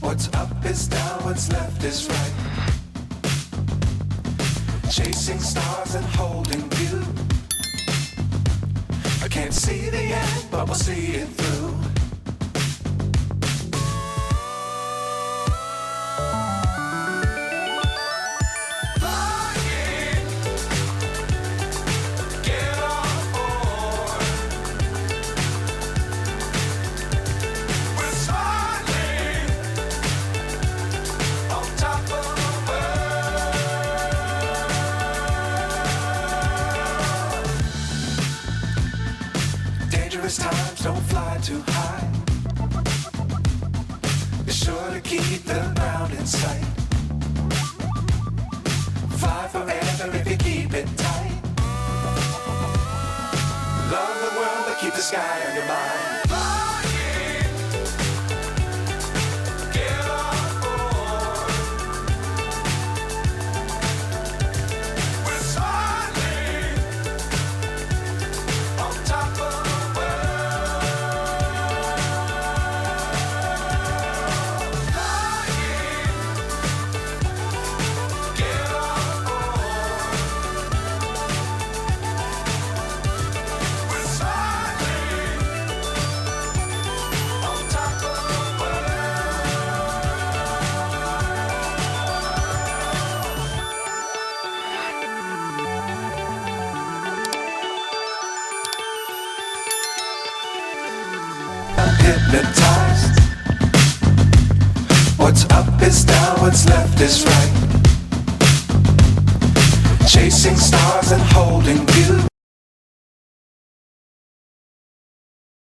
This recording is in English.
What's up is down, what's left is right. Chasing stars and holding you. I can't see the end, but we'll see it through. Times don't fly too high. Be sure to keep the ground in sight. Fly forever if you keep it tight. Love the world but keep the sky on your mind. Hypnotized. What's up is down, what's left is right. Chasing stars and holding you.